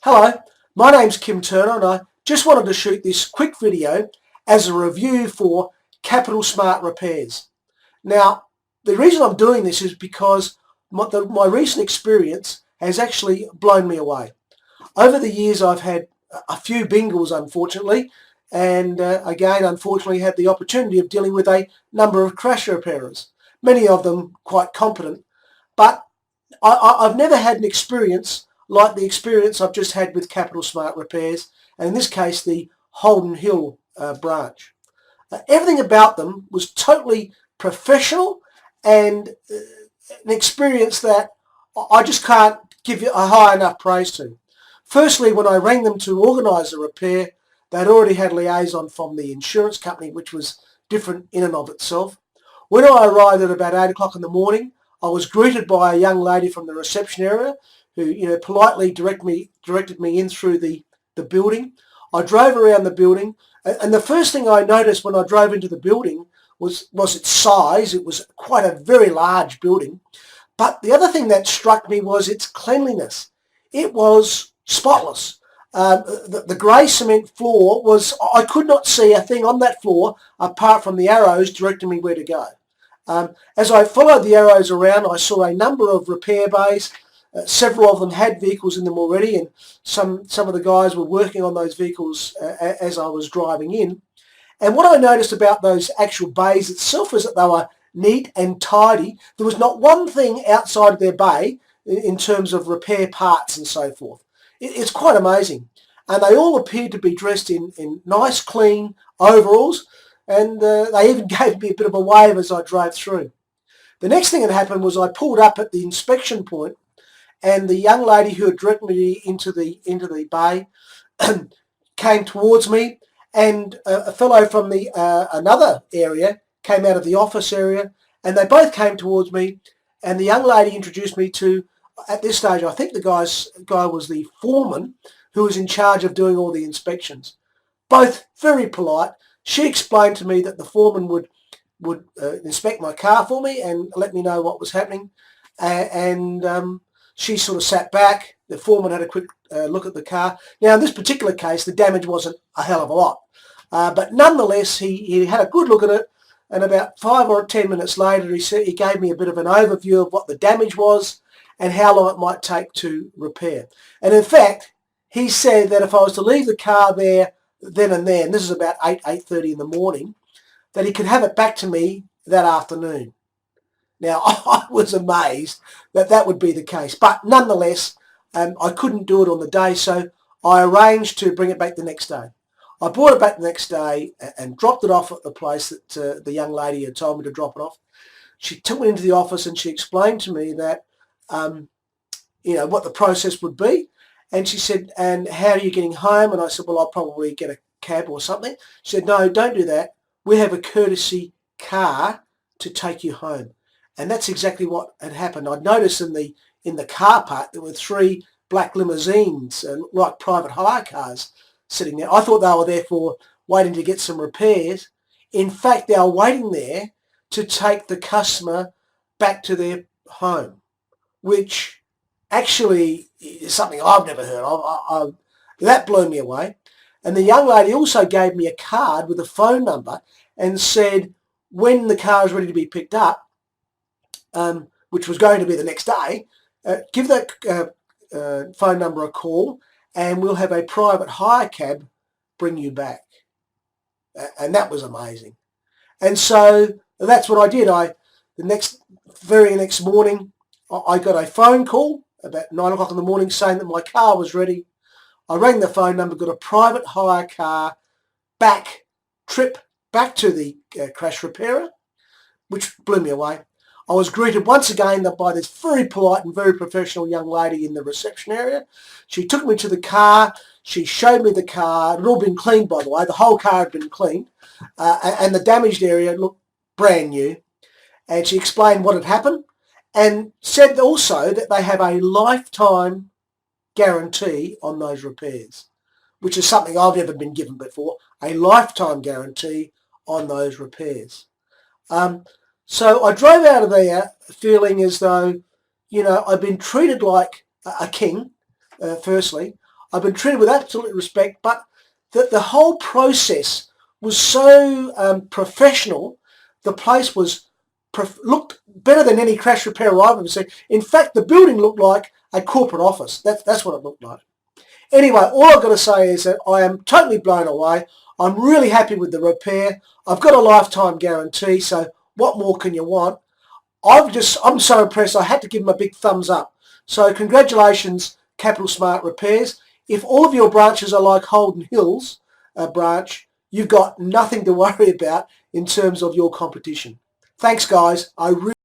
Hello, my name's Kim Turner and I just wanted to shoot this quick video as a review for Capital Smart Repairs. Now, the reason I'm doing this is because my recent experience has actually blown me away. Over the years I've had a few bingles, unfortunately, and again unfortunately had the opportunity of dealing with a number of crash repairers, many of them quite competent, but I've never had an experience like the experience I've just had with Capital Smart Repairs, and in this case the Holden Hill branch. Everything about them was totally professional and an experience that I just can't give you a high enough praise to. Firstly, when I rang them to organise a repair, they'd already had liaison from the insurance company, which was different in and of itself. When I arrived at about 8 o'clock in the morning, I was greeted by a young lady from the reception area who, politely directed me in through the building. I drove around the building, and the first thing I noticed when I drove into the building was its size. It was quite a very large building. But the other thing that struck me was its cleanliness. It was spotless. The grey cement floor was, I could not see a thing on that floor apart from the arrows directing me where to go. As I followed the arrows around, I saw a number of repair bays. Several of them had vehicles in them already, and some of the guys were working on those vehicles as I was driving in. And what I noticed about those actual bays itself was that they were neat and tidy. There was not one thing outside of their bay in terms of repair parts and so forth. It's quite amazing. And they all appeared to be dressed in nice, clean overalls, and they even gave me a bit of a wave as I drove through. The next thing that happened was I pulled up at the inspection point, and the young lady who had directed me into the bay came towards me, and a fellow from the another area came out of the office area, and they both came towards me, and the young lady introduced me to, at this stage, I think the guy was the foreman who was in charge of doing all the inspections. Both very polite. She explained to me that the foreman would inspect my car for me and let me know what was happening, and she sort of sat back. The foreman had a quick look at the car. Now, in this particular case, the damage wasn't a hell of a lot. But nonetheless, he had a good look at it, and about 5 or 10 minutes later, he gave me a bit of an overview of what the damage was and how long it might take to repair. And in fact, he said that if I was to leave the car there then and there, and this is about 8:30 in the morning, that he could have it back to me that afternoon. Now, I was amazed that that would be the case, but nonetheless, I couldn't do it on the day, so I arranged to bring it back the next day. I brought it back the next day and dropped it off at the place that the young lady had told me to drop it off. She took me into the office and she explained to me that, what the process would be. And she said, and how are you getting home? And I said, well, I'll probably get a cab or something. She said, no, don't do that. We have a courtesy car to take you home. And that's exactly what had happened. I'd noticed in the car park there were 3 black limousines, like private hire cars, sitting there. I thought they were there for waiting to get some repairs. In fact, they were waiting there to take the customer back to their home, which actually is something I've never heard of. That blew me away. And the young lady also gave me a card with a phone number and said, when the car is ready to be picked up, which was going to be the next day, give that phone number a call and we'll have a private hire cab bring you back. And that was amazing. And so that's what I did. The very next morning, I got a phone call about 9 o'clock in the morning saying that my car was ready. I rang the phone number, got a private hire car trip back to the crash repairer, which blew me away. I was greeted once again by this very polite and very professional young lady in the reception area. She took me to the car. She showed me the car. It had all been cleaned, by the way. The whole car had been cleaned. And the damaged area looked brand new. And she explained what had happened and said also that they have a lifetime guarantee on those repairs, which is something I've never been given before, a lifetime guarantee on those repairs. So I drove out of there feeling as though, I'd been treated like a king, firstly. I've been treated with absolute respect, but the whole process was so professional. The place looked better than any crash repair I've ever seen. In fact, the building looked like a corporate office. That's what it looked like. Anyway, all I've got to say is that I am totally blown away. I'm really happy with the repair. I've got a lifetime guarantee, so what more can you want? I'm so impressed. I had to give them a big thumbs up. So congratulations, Capital Smart Repairs. If all of your branches are like Holden Hills branch, you've got nothing to worry about in terms of your competition. Thanks, guys. I really